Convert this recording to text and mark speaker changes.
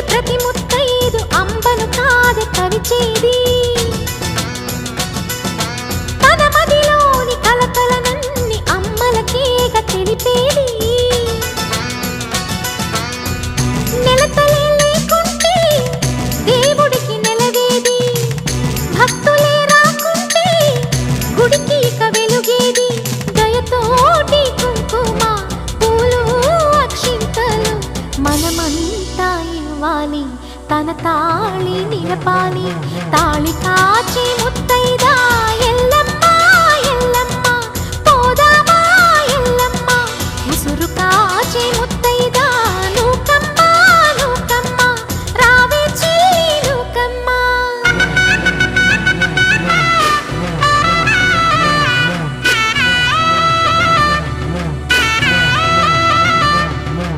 Speaker 1: ప్రతి ముత్తైదు అంబను కాదే కవిచేది తన మదిలోని కలకలనన్ని అమ్మలకేగ తెలిపేది నెలతలే లేకుంటే దేవుడికి నెలవేది భక్తులే రాకుంటే గుడికి ఇక వెలుగేది దయతోటి కుంకుమ పూలు అక్షింతలు మనమంతా ఇవ్వాలి తన తాళి నిలపాలి తాళి కాచి